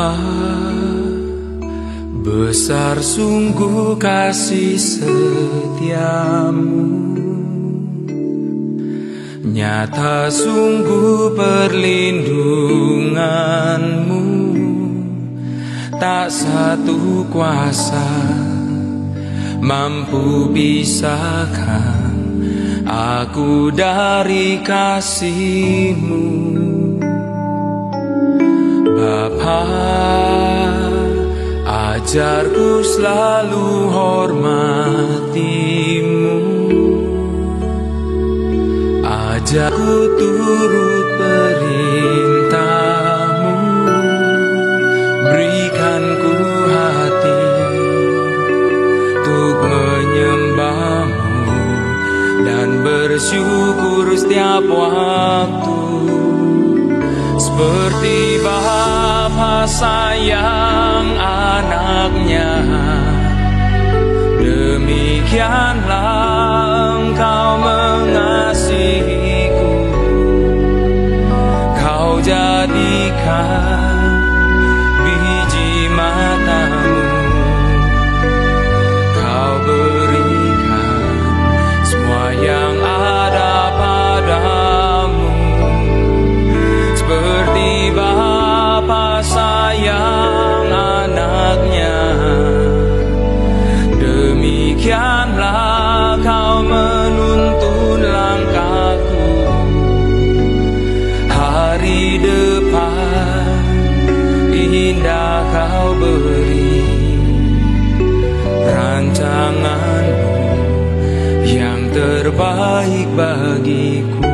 Bapa, besar sungguh kasih setiamu, nyata sungguh perlindunganmu. Tak satu kuasa mampu pisahkan aku dari kasih-Mu. Bapa, ajarku selalu hormati-Mu, ajarku turut perintah-Mu, berikanku hati untuk menyembah-Mu dan bersyukur setiap waktu. Seperti Bapa sayang anaknya, demikianlah Engkau mengasihiku. Kau jadikan biji mata-Mu, Kau berikan semua yang ada padamu. Seperti Bapa sayang anaknya, demikianlah Kau menuntun langkahku. Hari depan indah Kau beri, rancangan-Mu yang terbaik bagiku.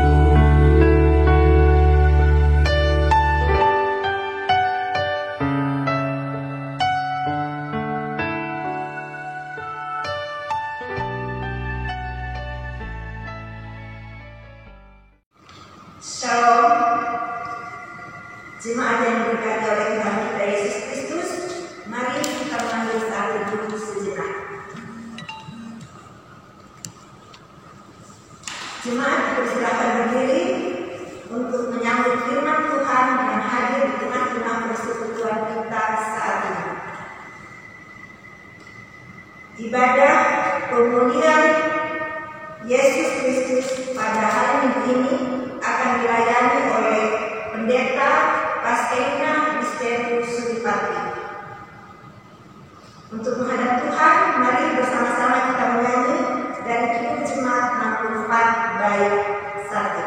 Shalom, jemaat yang diberkati oleh Tuhan kita Yesus Kristus. Mari kita mengambil saat teduh sejenak. Jemaat dipersilakan berdiri untuk menyambut firman Tuhan yang hadir di tengah-tengah persekutuan kita saat ini. Ibadah pemulihan Yesus Kristus pada hari Minggu ini akan dilayani oleh Pendeta Pascaina Misterius Suripati. Untuk menghadap Tuhan, mari bersama-sama kita menyanyi dari Kidung Jemaat 64 Bait 1.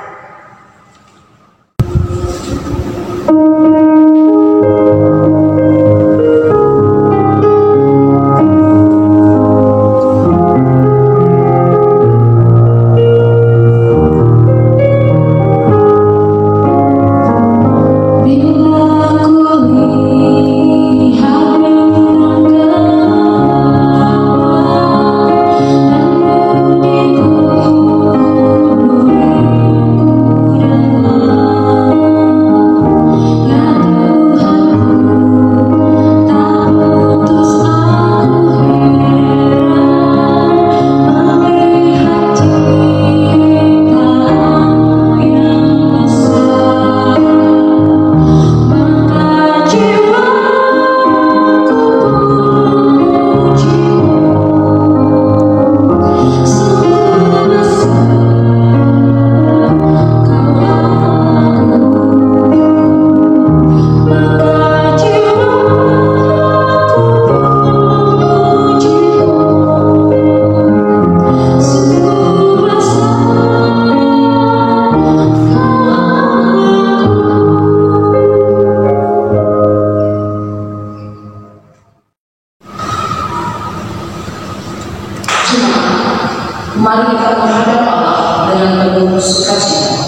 Mari kita menghadap Allah dengan penuh sukacita.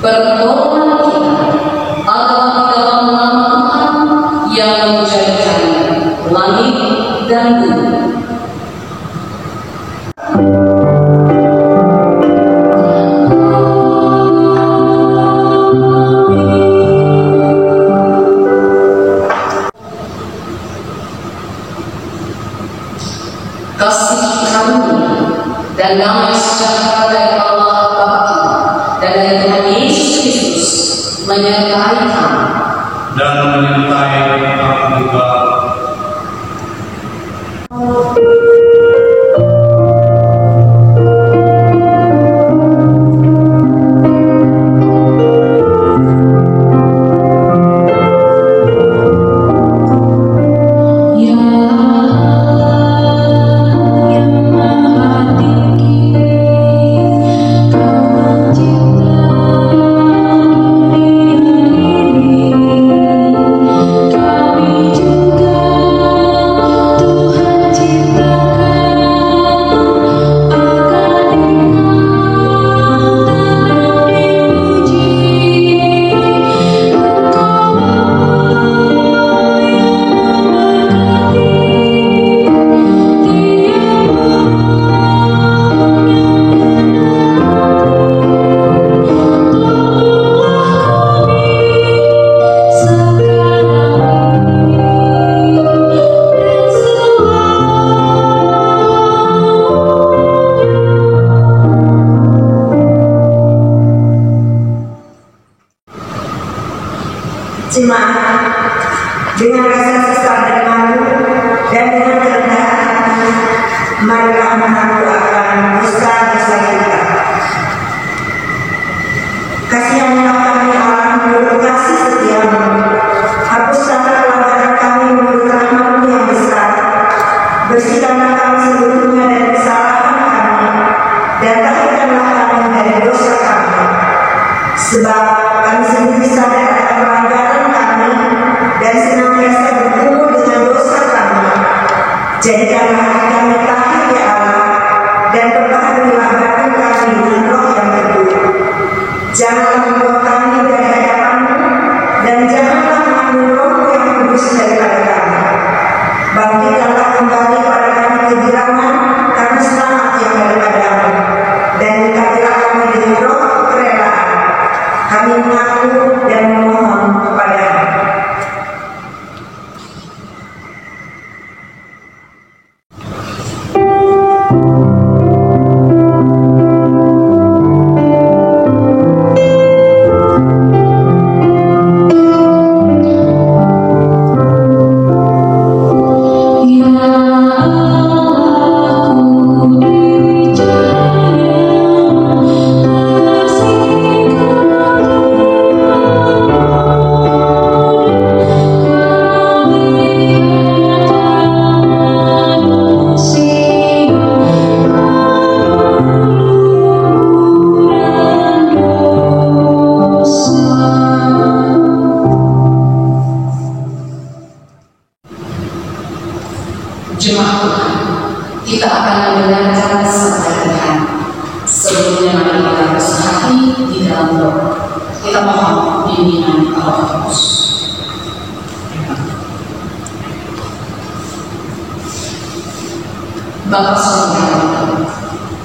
Pertolongan kita adalah di dalam nama Tuhan yang menjadikan langit dan bumi. Kasih karunia dan damai sejahtera dari Allah Bapa kita dan dari Tuhan Yesus Kristus menyertai kami dan menyertai Jemaat, dengan rasa sesal dan malu dan dengan kerendahan hati, marilah mengaku akan dosa-dosa kita. Kasihanlah kami Allah menurut kasih setiamu, hapuskanlah pelanggaran kami menurut rahmat-Mu yang besar, bersihkanlah kami seluruhnya dari kesalahan kami, dan tahirkanlah kami dari dosa kami. Sebab kami sendiri sadar akan pelanggaran kami dan senantiasa bergumul dengan dosa kami. Jadikanlah hati kami tahir ya Allah, dan perbaharuilah batin kami dengan roh yang teduh. Janganlah membuang kami dari hadapan-Mu, dan janganlah mengambil roh-Mu yang kudus daripada kami. Bangkitkanlah kembali pada kami kegirangan karena selamat yang daripada-Mu, dan lengkapilah kami dengan roh kerelaan. Kami mengaku dan memohon kepada-Mu. Jemaat Tuhan, kita akan mendengarkan sabda Tuhan. Sebelumnya mari kita bersatu hati di dalam doa. Kita mohon bimbingan Roh Kudus. Bapa Surgawi,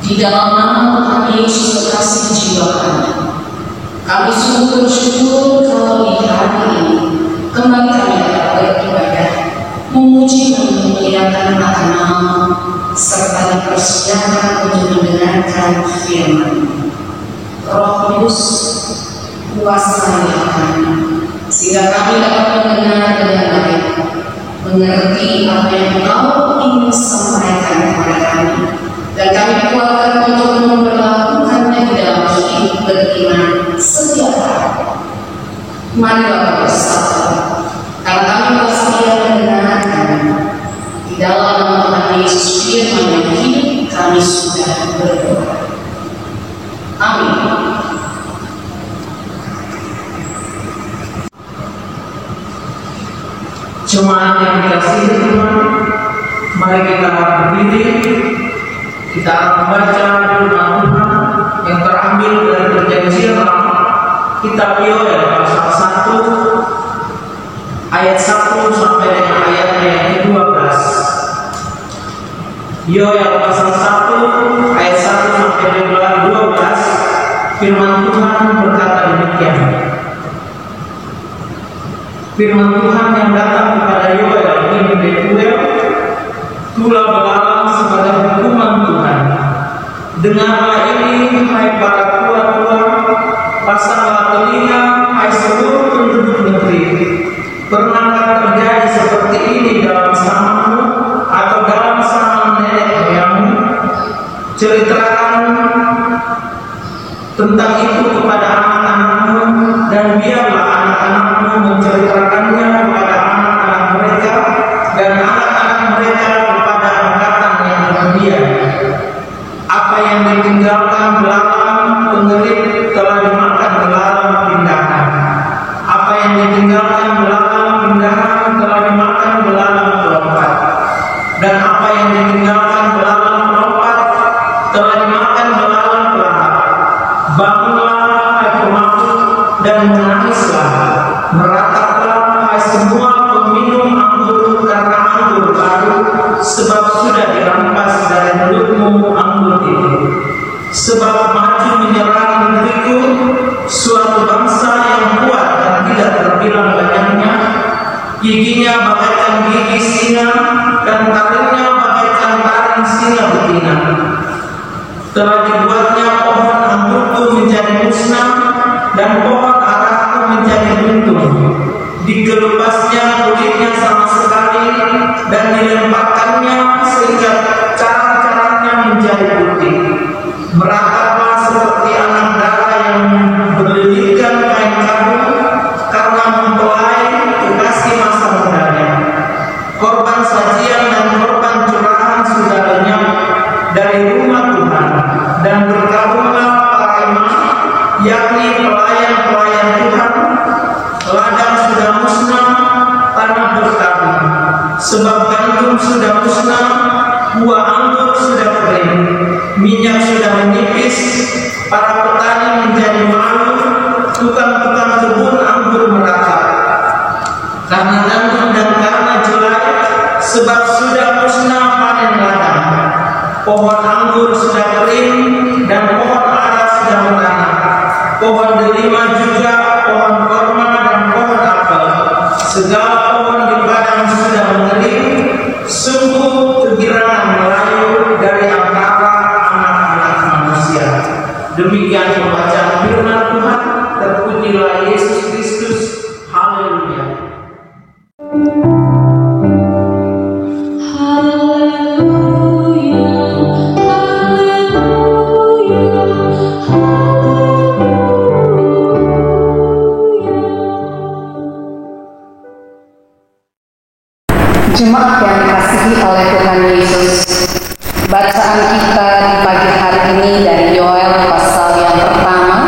di dalam nama Tuhan Yesus terkasih jiwa kami sungguh bersyukur kalau di hari ini kembali kami dapat beribadah, memuji dan memuliakan nama-Mu, serta dipersiapkan untuk mendengarkan firman. Roh Kudus, kuasai kami, sehingga kami dapat mendengar dengan baik, mengerti apa yang Engkau ingin sampaikan kepada kami, dan kami kuatkan untuk memperlakukannya di dalam hidup beriman setiap hari. Marilah bersatu, karena kami bersedia mendengarkan. Di dalam nama Tuhan Yesus firman yang hidup, kami sudah berdoa. Amin. Jemaat yang dikasihi Tuhan, mari kita berdiri. Kita akan membaca firman Tuhan yang terambil dari Perjanjian Lama, kitab Yoel pasal 1 ayat 1 sampai dengan ayatnya yang ke-12. Yoel pasal 1 ayat 1 sampai dengan 12. Firman Tuhan berkata demikian. Firman Tuhan yang datang kepada Yoel bin Betuel, tulah belalang sebagai hukuman Tuhan. Dengarlah ini, hai para tua-tua, pasanglah telinga, hai seluruh penduduk negeri. Pernahkah terjadi seperti ini dalam zamanmu atau dalam zaman nenek moyangmu? Ceritakan tentang itu kepada anak-anakmu, dan biarlah anak-anakmu menceritakannya kepada anak-anak mereka, dan anak-anak mereka kepada angkatan yang kemudian. Apa yang ditinggalkan belalang pengerit telah dimakan belalang pindahan. Apa yang ditinggalkan belalang pindahan telah dimakan belalang pelompat. Dan apa yang ditinggalkan belalang pelompat telah dimakan belalang pelahap. Bangunlah hai pemakut dan menangislah, merataplah hai semua peminum anggur karena anggur baru, sebab sudah dirampas dari mulutmu anggur itu. Sebab maju menyerang negeriku, suatu bangsa yang kuat dan tidak terbilang banyaknya, giginya bagaikan gigi singa dan taringnya bagaikan taring singa betina. Telah dibuatnya pohon anggurku menjadi musnah dan pohon arahku menjadi buntung. digelepasnya kulitnya sama sekali dan dilemparkannya sehingga carang-carangnya menjadi putih. Merataplah seperti anak darah yang berlilitkan kain kabung karena mempelai kekasih masa mudanya. Korban sajian dan korban curahan sudah lenyap dari rumah Tuhan, dan berkabunglah para imam, yakni pelayan-pelayan Tuhan. Ladang sudah musnah, tanah berkabung, sebab gandum sudah musnah, buah anggur sudah kering, minyak sudah menipis, para petani menjadi malu, tukang-tukang kebun anggur meratap karena gandum dan karena jelai, sebab sudah musnah panen ladang. Pohon anggur sudah kering dan pohon ara sudah beranak, pohon delima juga, pohon korma dan pohon apel, segala pohon di padang sudah mengering. Sungguh kegirangan melayu dari antara anak-anak manusia. Demikian pembacaan firman Tuhan. Terpujilah Yesus Kristus. Haleluya. Jemaat yang dikasihi oleh Tuhan Yesus, bacaan kita di pagi hari ini dari Yoel pasal yang pertama,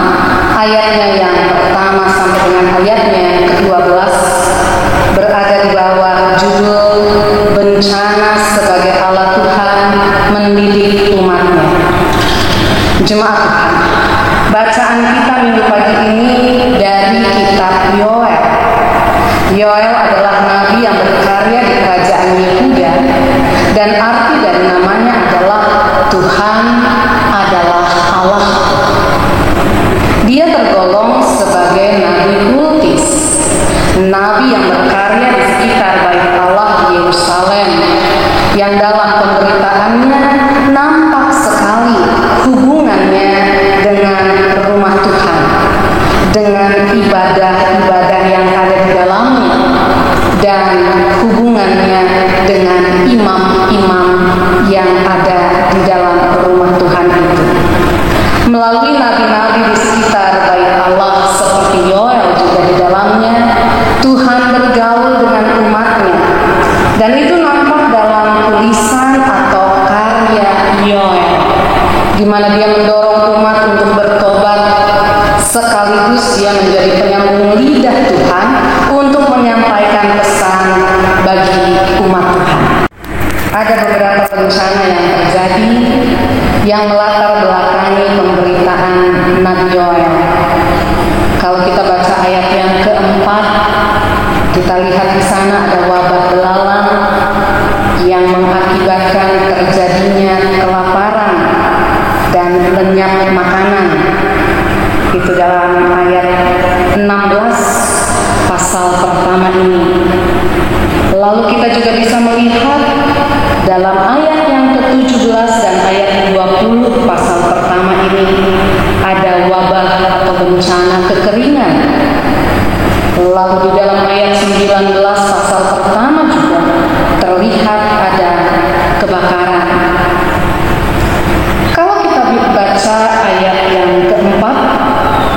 ayatnya yang pertama sampai dengan ayatnya yang ke-12, berada di bawah judul Bencana sebagai Allah Tuhan mendidik umatnya. Jemaat Tuhan, bacaan kita minggu pagi ini dari kitab Yoel. Yoel adalah nabi yang berkarya di kerajaan Yehuda, dan arti dari namanya adalah Tuhan adalah Allah. Dia tergolong sebagai nabi kultis, nabi yang berkarya di sekitar Bait Allah di Yerusalem, yang dalam pemberitaannya nampak sekali hubungannya dengan rumah Tuhan, dengan ibadah-ibadah yang ada di dalamnya, dan hubungannya dengan imam-imam yang ada di dalam rumah Tuhan itu. Melalui nabi-nabi di sekitar Bait Allah seperti Yoel juga di dalamnya, Tuhan bergaul dengan umatnya, dan itu nampak dalam tulisan atau karya Yoel, di mana dia mendorong umat untuk bertobat, sekaligus dia menjadi penyambung lidah Tuhan untuk menyampaikan pesan bagi umat Tuhan. Ada beberapa bencana yang terjadi yang melatar belakangi pemberitaan Nabi Yoel. Kalau kita baca ayat yang keempat, kita lihat di sana ada wabah belalang yang mengakibatkan terjadinya kelaparan dan lenyap makanan. Itu dalam ayat 16 pasal pertama ini. Lalu kita juga bisa melihat dalam ayat yang ke-17 dan ayat 20 pasal pertama ini ada wabah atau bencana kekeringan. Lalu di dalam ayat 19 pasal pertama juga terlihat ada kebakaran. Kalau kita baca ayat yang keempat,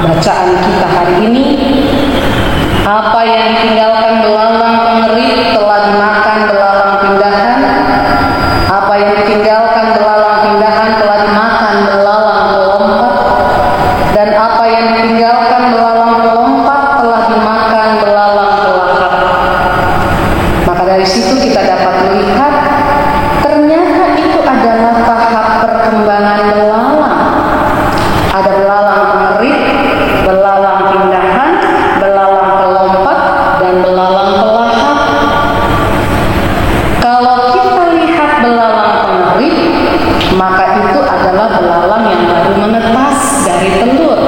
bacaan kita hari ini, apa yang ditinggalkan belalang pengerit telah dimakan belalang pindahan. Apa yang ditinggalkan belalang pindahan telah dimakan belalang pelompat. Dan apa yang ditinggalkan belalang pelompat telah dimakan belalang pelahap. Maka dari situ kita dapat melihat ternyata itu adalah tahap perkembangan belalang. Ada belalang pengerit, belalang pindahan, belalang pelompat, dan belalang pelahap. Kalau kita lihat belalang pengerit, maka itu adalah belalang yang baru menetas dari telur.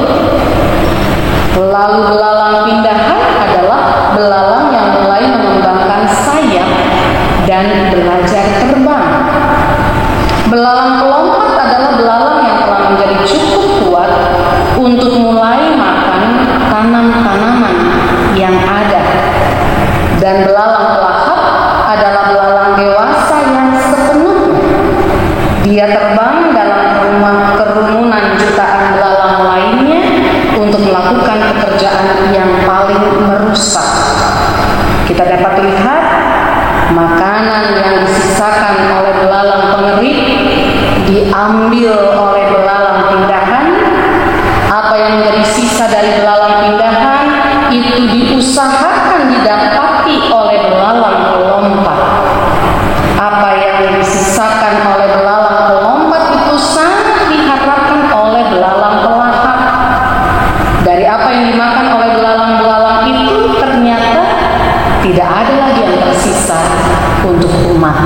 Lalu belalang pindahan adalah belalang yang mulai mengembangkan sayap dan belajar terbang. Belalang pelompat adalah belalang yang telah menjadi cukup kuat untuk mulai makan tanam-tanaman yang ada. dapat lihat, makanan yang disisakan oleh belalang pengerik diambil oleh belalang pindahan. Apa yang menjadi sisa dari belalang pindahan itu diusahakan didapati oleh belalang pelompat. Apa yang disisakan oleh belalang pelompat itu sangat diharapkan oleh belalang pelahap. Dari apa yang dimakan oleh belalang-belalang itu ternyata tidak ada lagi yang tersisa untuk umat.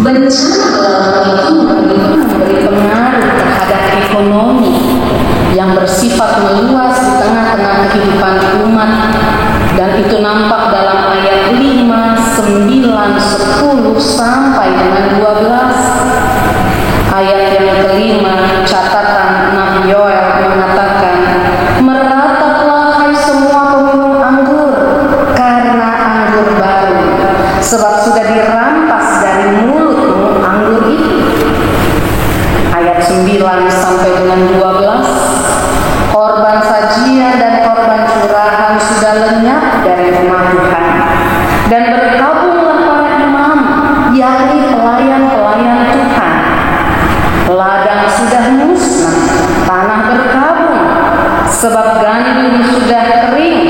Bencana belalang itu memberi pengaruh terhadap ekonomi yang bersifat meluas di tengah-tengah kehidupan umat, dan itu nampak dalam ayat 5, 9, 10 sampai dengan 12. Ayat yang kelima, catatan Nabi Yoel mengatakan, "Merataplah hai semua peminum anggur karena anggur baru, sebab sudah dirampas dari mulutmu anggur itu." Ayat 9 sampai dengan 12, korban sajian dan korban curahan sudah lenyap dari rumah Tuhan, dan berkabunglah para imam, yakni pelayan-pelayan Tuhan. Ladang sudah musnah, tanah berkabung, sebab gandum sudah kering.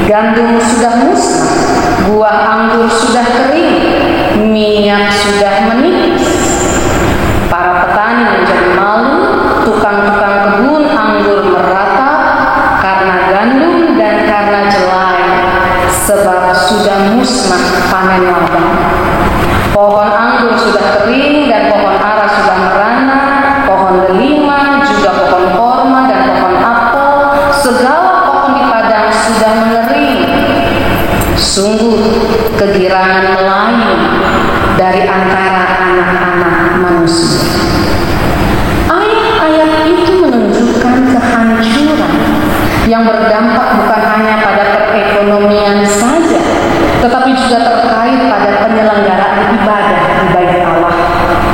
Gandum sudah musnah, buah anggur sudah kering, minyak sudah menipis. Para petani menjadi malu, tukang-tukang kebun anggur meratap karena gandum dan karena jelai, sebab sudah musnah panen ladang. Pohon anggur sudah kering dan pohon ara sudah merana, pohon delima, juga pohon korma dan pohon apel, segala pohon di padang sudah mengering. Sungguh kegirangan melayun dari antara anak-anak manusia. Ayat-ayat itu menunjukkan kehancuran yang berdampak bukan hanya pada perekonomian saja, tetapi juga terkait pada penyelenggaraan ibadah di bait Allah.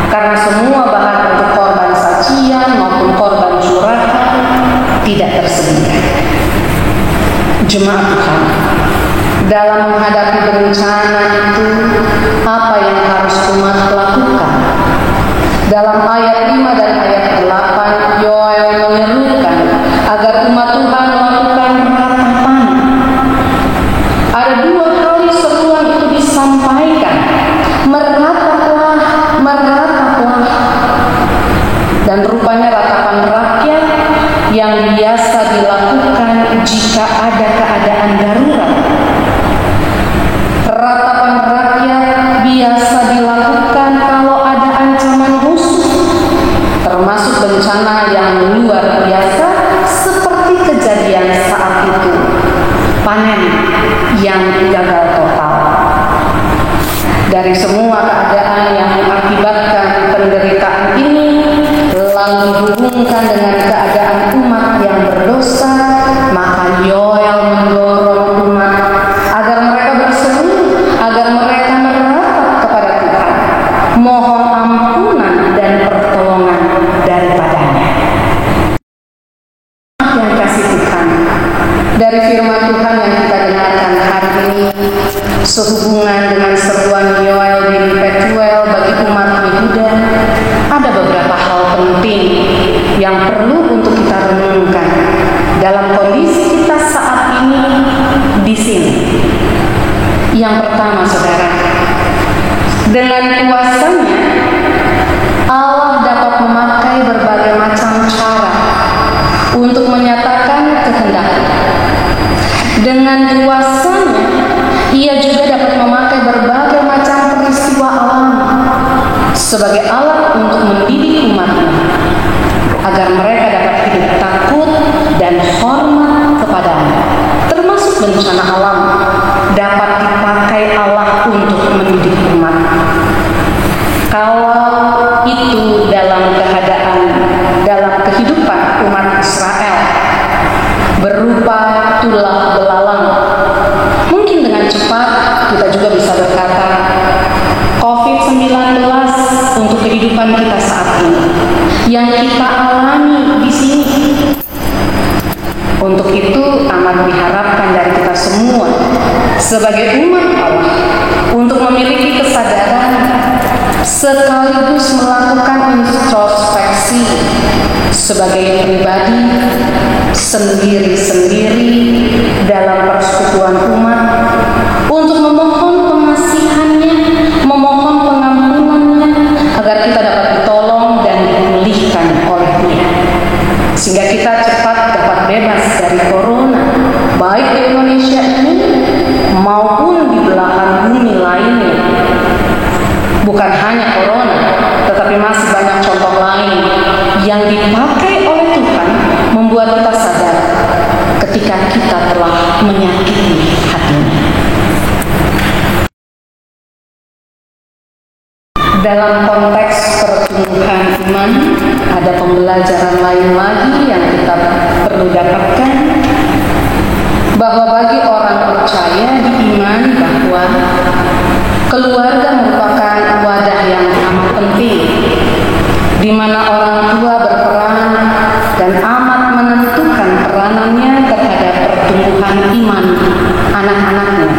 Karena semua bahan untuk korban sajian maupun korban curahan tidak tersedia. Jemaat Tuhan, dalam menghadapi bencana itu, apa yang harus umat lakukan? Dalam ayat 5 dan ayat 8, Yoel menyerukan agar umat Tuhan melakukan ratapan. Ada 2 kali seruan itu disampaikan, merataplah, merataplah. Dan rupanya ratapan rakyat yang biasa dilakukan jika ada keadaan darurat. Ratapan rakyat biasa dilakukan kalau ada ancaman musuh, termasuk bencana yang luar biasa seperti kejadian saat itu, panen yang gagal total. Dari semua keadaan yang mengakibatkan penderitaan ini, lalu dihubungkan dengan keadaan umat yang berdosa, maka Yoel mendorong umat agar mereka berseru, agar mereka meratap kepada Tuhan, mohon ampunan dan pertolongan daripadanya. Yang kasih Tuhan, dari firman Tuhan yang kita dengarkan hari ini, sehubungan dengan seruan Yoel di Petuel bagi umat Yehuda, ada beberapa hal penting yang perlu untuk kita renungkan dalam kondisi kita saat ini di sini. Yang pertama, saudara, dengan kuasanya Allah dapat memakai berbagai macam cara untuk menyatakan kehendaknya. Dengan kuasanya Ia juga dapat memakai berbagai macam peristiwa alam sebagai alat untuk mendidik umatnya agar mereka dapat hidup takut dan hormat kepadanya. Termasuk bencana alam dapat dipakai Allah untuk mendidik umat. Kalau itu dalam kehidupan umat Israel berupa tulah belalang, mungkin dengan cepat kita juga bisa berkata COVID-19 untuk kehidupan kita saat ini yang kita alami di sini. Untuk itu amat diharapkan dari kita semua sebagai umat Allah untuk memiliki kesadaran sekaligus melakukan introspeksi sebagai pribadi sendiri-sendiri dalam persekutuan umat untuk memohon pengasihannya, memohon pengampunannya agar kita dapat ditolong dan dipulihkan oleh Dia, sehingga kita cepat dapat bebas dari corona, baik di Indonesia ini maupun di belahan bumi lainnya. Bukan hanya corona, tetapi masih banyak contoh lain yang dipakai oleh Tuhan membuat kita sadar ketika kita telah menyakiti hatinya. Dalam konteks pertumbuhan iman, ada pembelajaran lain lagi yang kita perlu dapatkan, bahwa bagi orang percaya diimani bahwa keluarga merupakan wadah yang amat penting, di mana orang tua berperan dan amat menentukan peranannya terhadap pertumbuhan iman anak-anaknya.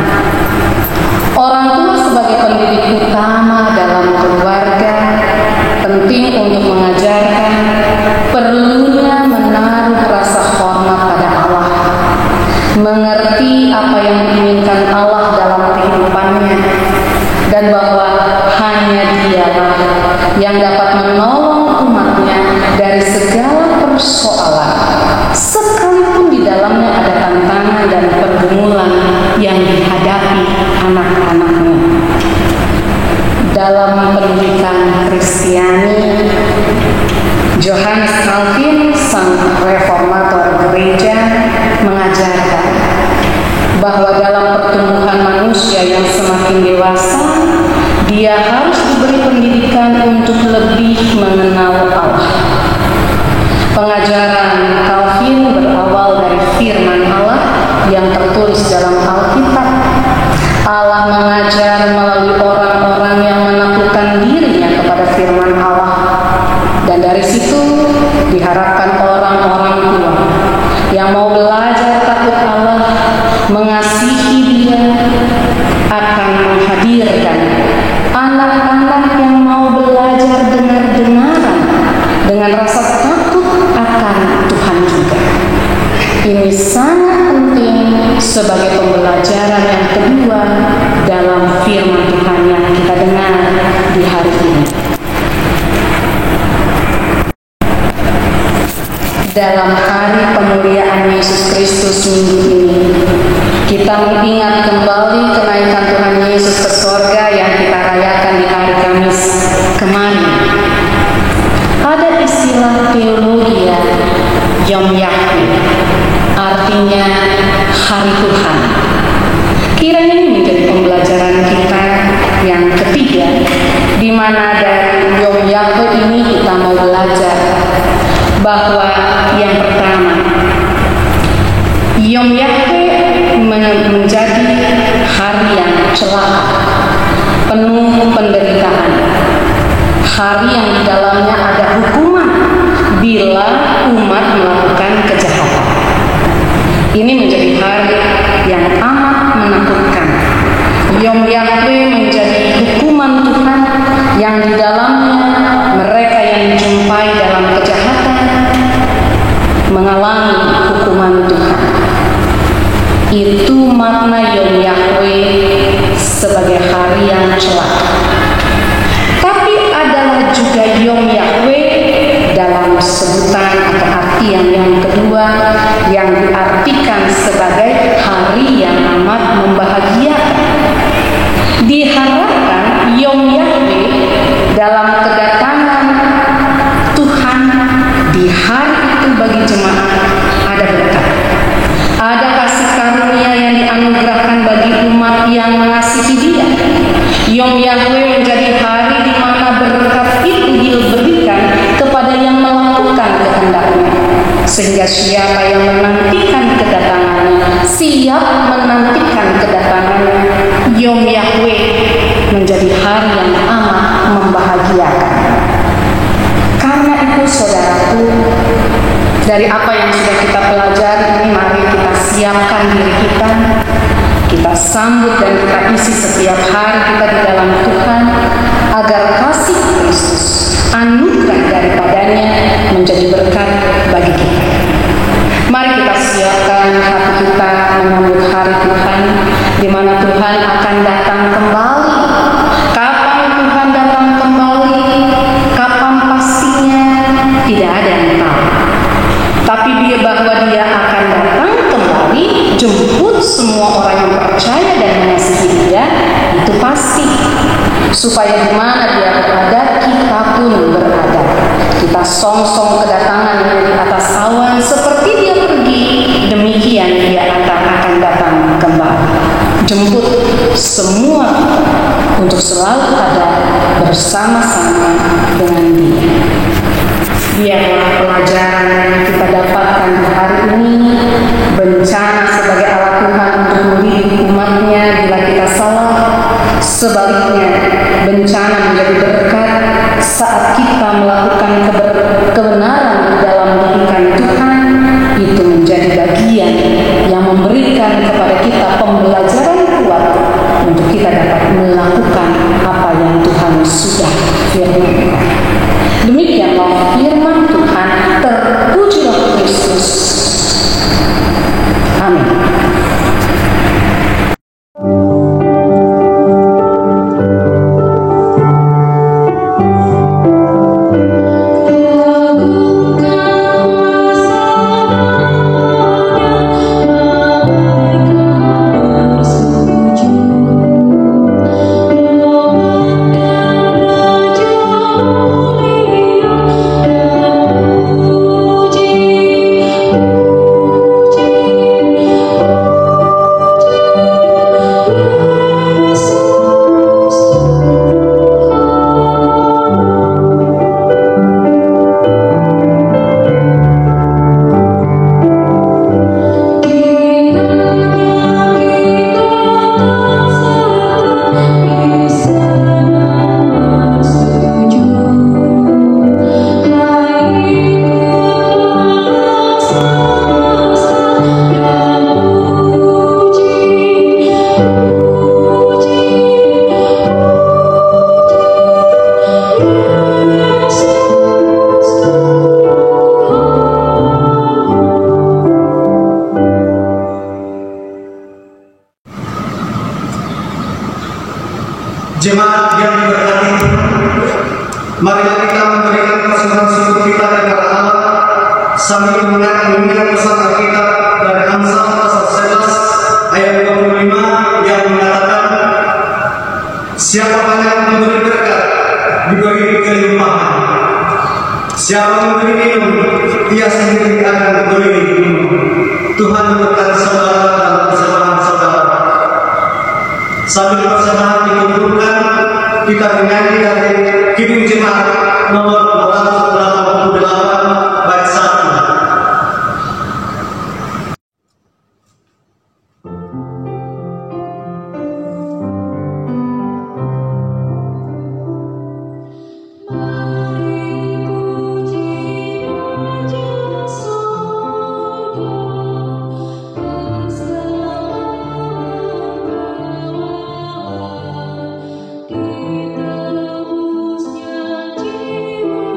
Orang tua sebagai pendidik utama dalam keluarga penting untuk mengajarkan perlunya menaruh rasa hormat pada Allah, mengerti apa yang diinginkan Allah dalam kehidupannya, dan bahwa hanya Dialah yang dapat menolong umatnya dari segala persoalan, sekalipun di dalamnya ada tantangan dan pergumulan yang dihadapi anak-anaknya. Dalam pendidikan Kristiani, Johannes Calvin, sang reformator gereja, mengajarkan bahwa dalam pertumbuhan manusia yang semakin dewasa, dia harus diberi pendidikan untuk lebih mengenal Allah. Pengajaran Calvin berawal dari firman Allah yang tertulis dalam Alkitab. Allah mengajar melalui orang-orang yang menaklukkan dirinya kepada firman Allah, dan dari situ diharapkan orang-orang tua yang mau belajar takut Allah, mengasihi Dia, akan menghadirkan anak-anak yang mau belajar dengar-dengaran dengan rasa takut akan Tuhan juga. Ini sangat penting sebagai pembelajaran yang kedua dalam firman Tuhan yang kita dengar di hari ini. Dalam hari pemuliaan Yesus Kristus minggu ini, kita mengingat kembali kenaikan Tuhan Yesus ke sorga yang kita rayakan di hari Kamis kemarin. Ada istilah teologi Yom Yahweh, artinya hari Tuhan. Kiranya ini menjadi pembelajaran kita yang ketiga, di mana dari Yom Yahweh ini kita mau belajar bahwa yang pertama, Yom Yahweh menjadi hari yang celaka, penuh penderitaan, hari yang di dalamnya ada hukuman bila umat melakukan kejahatan. Ini menjadi hari yang amat menakutkan. Yom Yahweh menjadi hukuman Tuhan yang di dalamnya mereka yang dijumpai dalam kejahatan mengalami hukuman Tuhan. Itu makna Yom Yahweh sebagai hari yang celaka. Tapi adalah juga Yom Yahweh dalam sebutan atau artian yang kedua yang diartikan sebagai hari yang amat membahagiakan. Diharapkan Yom Yahweh dalam kedatangan Tuhan di hari itu bagi jemaat ada berkat, ada kasih karunia yang dianugerahkan bagi umat yang mengasihi Dia. Yom Yahweh menjadi hari di mana berkat itu diberikan kepada yang melakukan kehendak-Nya, sehingga siapa yang menantikan kedatangannya, siap menantikan kedatangannya, Yom Yahweh menjadi hari yang amat membahagiakan. Karena itu saudaraku, dari apa yang sudah kita pelajari ini, mari kita siapkan diri kita sambut dan kita isi setiap hari kita di dalam Tuhan, agar kasih Kristus, anugerah daripadanya menjadi berkat bagi kita. Mari kita siapkan hati kita menyambut hari Tuhan, di mana Tuhan akan datang kembali. Kapan Tuhan datang kembali, kapan pastinya tidak ada yang tahu. Tapi bahwa Dia akan datang kembali, jemput semua orang yang percaya dan mengasihi Dia, itu pasti. Supaya di mana Dia berada, kita pun berada. Kita song-song kedatangannya di atas awan, seperti Dia pergi, demikian Dia akan datang kembali. Jemput semua untuk selalu ada bersama-sama dengan Dia. Biarlah pelajaran yang kita dapatkan di hari ini, bencana sebagai alat Tuhan untuk mendidik umatnya bila kita salah. Sebaliknya, bencana menjadi berkat saat kita melakukan kebenaran di dalam didikan Tuhan. Itu menjadi bagian yang memberikan kepada kita pembelajaran kuat untuk kita dapat melakukan apa yang Tuhan sudah firmankan. Demikianlah firman Tuhan, terpujilah Kristus. Amin. Jemaat yang diberkati, marilah kita memberikan persembahan syukur kita kepada Allah sambil mengingat pesan Alkitab dari Amsal pasal 11 ayat 25 yang mengatakan, siapa banyak memberi berkat, diberi kelimpahan. Siapa memberi minum, ia sendiri akan diberi minum. Tuhan memberkati saudara dalam persembahan saudara. Sambil persembahan dikumpulkan, kita menyanyi dari Kidung Jemaat nomor 288 bait 1. Di tebusnya jiwa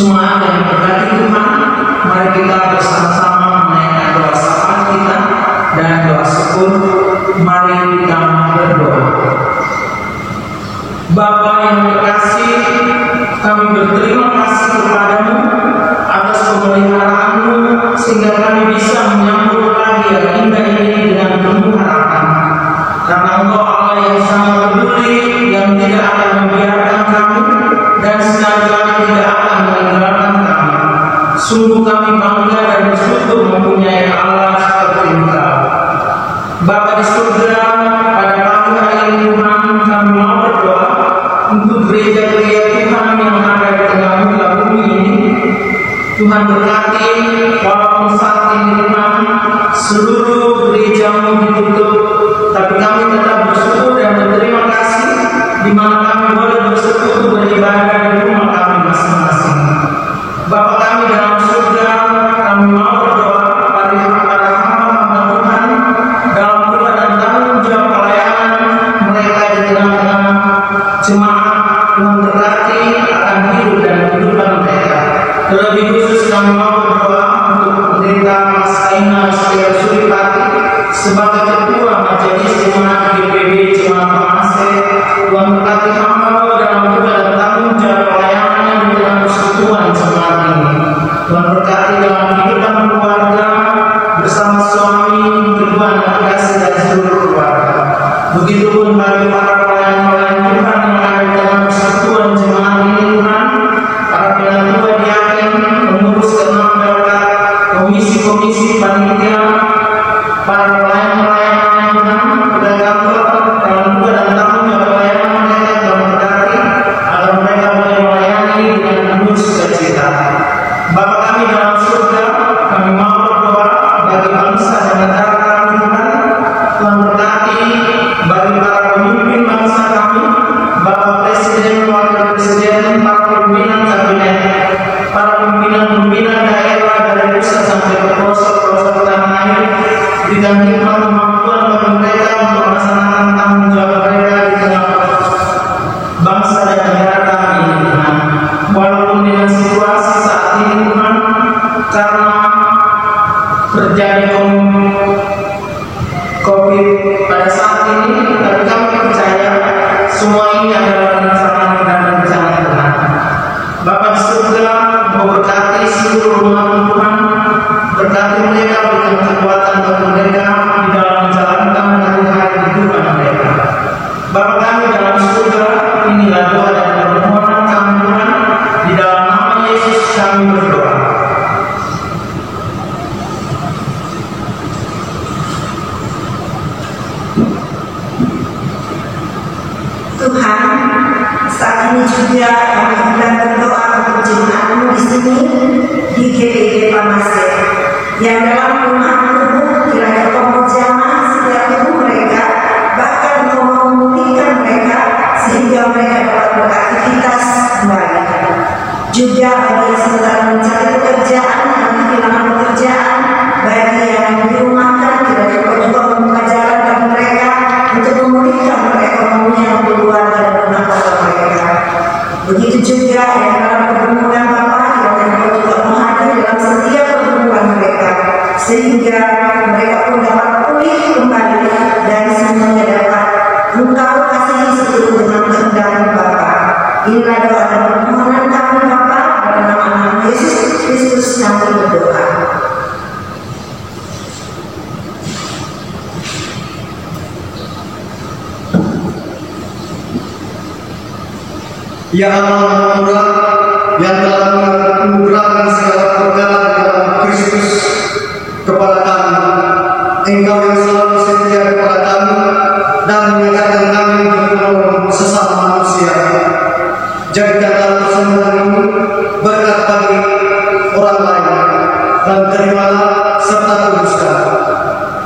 Semua yang berkati Tuhan, mari kita bersama-sama menaikkan doa syafaat kita dan doa syukur. Mari kita berdoa. Bapa yang terkasih, kami berterima kasih kepadamu atas pemeliharaan-Mu sehingga kami bisa menyambut pagi yang indah ini dengan penuh harapan. Karena Engkau Allah yang sangat peduli, yang tidak akan membiarkan kami dan sekali-kali tidak akan meninggalkan kami. Sungguh kami bangga dan bersyukur mempunyai Allah seperti Engkau. Bapa di surga, pada pagi hari ini Tuhan, kami mau berdoa untuk gereja-gereja Tuhan yang ada di tengah muka bumi ini. Tuhan berkati, walaupun saat ini Tuhan seluruh gereja-Mu ditutup, tapi kami tetap bersyukur dan berterima kasih di mana kami boleh bersekutu beribadah di rumah kami masing-masing. Bapa kami dalam surga, kami mau berdoa pada hamba-hamba Tuhan dalam pula dan tanggung jawab pelayanan mereka di tengah-tengah jemaat. Tuhan berkati akan hidup dan kehidupan mereka. Terlebih khusus kami mau berdoa untuk pendeta Mas Aina Setia Suripati sebagai ketua majelis jemaat GPB Jemaat Pamase. Tuhan berkati hamba dalam pula dan tanggung jawab pelayanannya di dalam persekutuan jemaat ini. Tuhan berkati dalam kehidupan keluarga bersama suami, kedua anak kasih dan seluruh keluarga. Begitupun bagi para pelayan-pelayan Tuhan yang ada di dalam persekutuan jemaat ini Tuhan, para penatua diaken, pengurus keenam daulat, komisi-komisi panitia, para pelayan-pelayan Tuhan, pedagang dalam pula dan tanggung jawab pelayanan mereka. Tuhan berkati agar mereka boleh melayani dengan penuh sukacita. Bapa kami dalam surga, kami mau berdoa bagi bangsa dan negara kami Tuhan. Tuhan berkati bagi para pemimpin bangsa kami, Bapak Presiden, Wakil Presiden, para pimpinan kabinet, para pimpinan daerah dari pusat sampai ke pelosok-pelosok tanah air, digantikan kemampuan bagi mereka untuk melaksanakan tanggung jawab mereka di tengah bangsa dan negara kami Tuhan. Walaupun dengan situasi saat ini Tuhan, karena terjadi COVID pada saat ini, tapi kami percaya semua ini adalah rancangan dan rencana Tuhan. Bapa di surga, mau berkati seluruh rumah Tuhan, berkati mereka, berikan kekuatan bagi mereka di dalam menjalankan hari-hari kehidupan mereka. Bapa kami dalam surga, inilah doa dan permohonan kami Tuhan, di dalam nama Yesus kami berdoa. Tuhan, saat ini juga kami hendak berdoa untuk jemaat-Mu di sini di GPB Pamase, yang dalam rumah tubuh kiranya Kau menjamah setiap tubuh mereka, bahkan Kau memulihkan mereka sehingga mereka dapat beraktivitas kembali. Juga bagi yang sedang mencari pekerjaan dan kehilangan pekerjaan, bagi yang dirumahkan, kiranya Kau juga membuka jalan bagi mereka untuk memulihkan perekonomian keluarga dan rumah tangga mereka. Begitu juga yang dalam pergumulan Bapa, kiranya Kau juga menghadir dalam setiap pergumulan mereka, sehingga mereka pun dapat pulih kembali dan semuanya dapat Engkau kasihi seturut dengan kehendak Bapa. Inilah doa dan permohonan kami Bapa, dalam nama Yesus Kristus kami berdoa. Ya Allah Murah, yang telah menganugerahkan segala perkara dalam Kristus kepada kami, Engkau yang selalu setia kepada kami dan mengingatkan kami untuk menolong sesama manusia. Jadikanlah semua kami berkat bagi orang lain dan terimalah serta teruskan.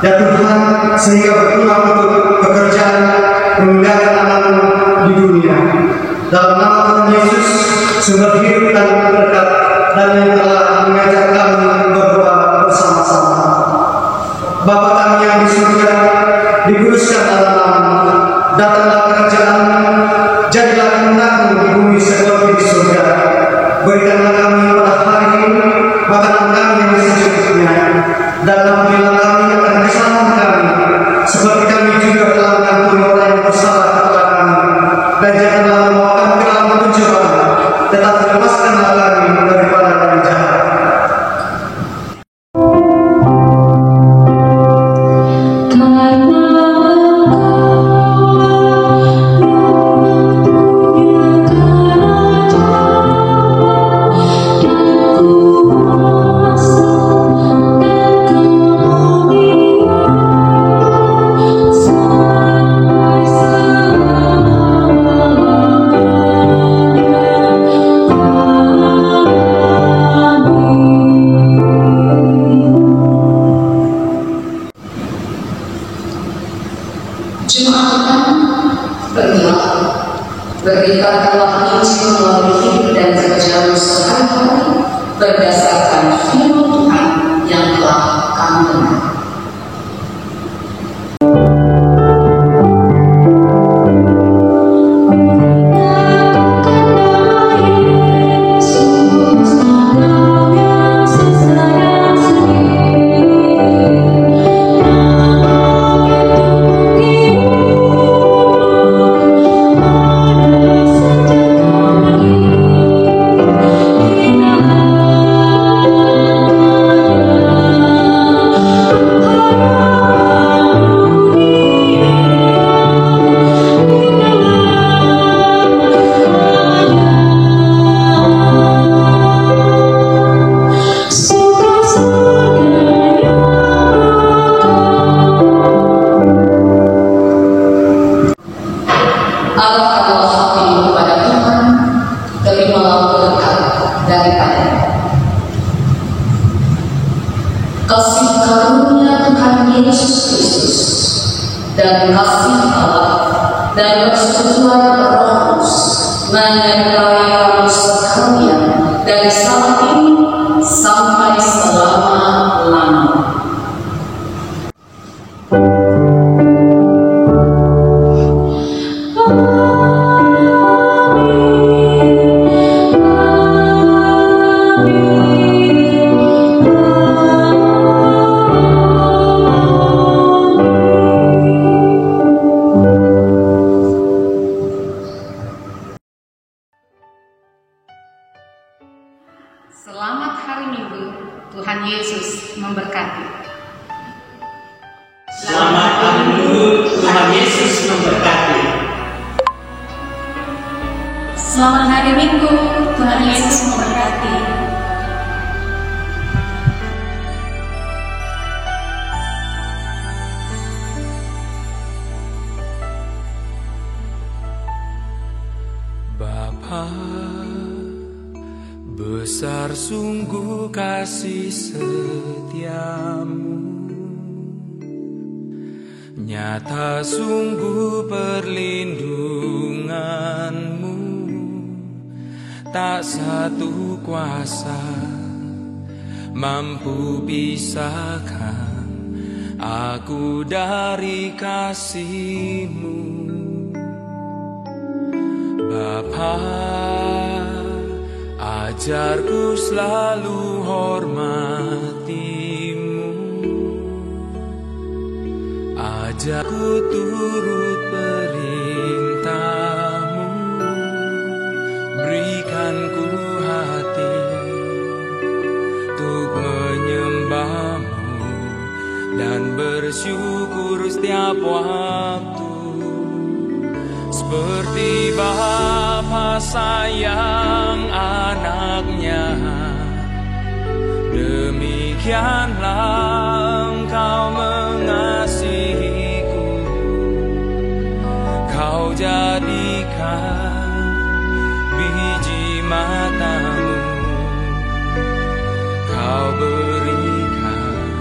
Ya Tuhan, sehingga berguna untuk pekerjaan memuliakan nama-Mu di dunia. Dalam nama Tuhan Yesus, sumber hidup dan berkat, dan yang telah mengajar kami berdoa bersama-sama. Bapa kami yang di surga, dikuduskan dalam nama-Mu, datanglah kerajaan-Mu, jadilah kehendak-Mu di bumi seperti di surga. Berikanlah kami Tuhan, pergilah, beritakanlah Injil melalui hidup dan kerjamu sehari-hari berdasarkan firman Tuhan yang telah kamu dengar. Kasih karunia Tuhan Yesus Kristus dan kasih Allah dan persekutuan Roh Kudus menyertai kamu sekalian dari saat ini sampai selama-lamanya. Selamat hari Minggu, Tuhan Yesus memberkati. Selamat hari Minggu, Tuhan Yesus memberkati. Selamat hari Minggu, Tuhan Yesus memberkati. Bapa, besar sungguh kasih setiamu, nyata sungguh perlindunganmu, tak satu kuasa mampu pisahkan aku dari kasih-Mu. Bapa, ajarku selalu hormati-Mu, ajarku turut perintah-Mu, berikanku hati untuk menyembah-Mu dan bersyukur setiap waktu. Seperti Bapa sayang anaknya, demikianlah Engkau mengasihiku. Kau jadikan biji mata-Mu, Kau berikan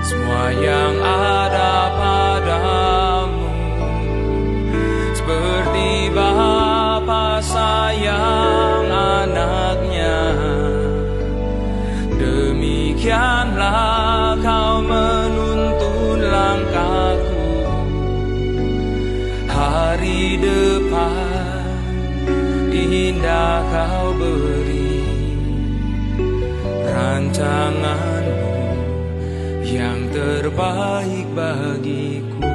semua yang ada padamu. Seperti Bapa sayang anaknya, demikianlah Kau menuntun langkahku. Hari depan indah Kau beri, rancangan-Mu yang terbaik bagiku.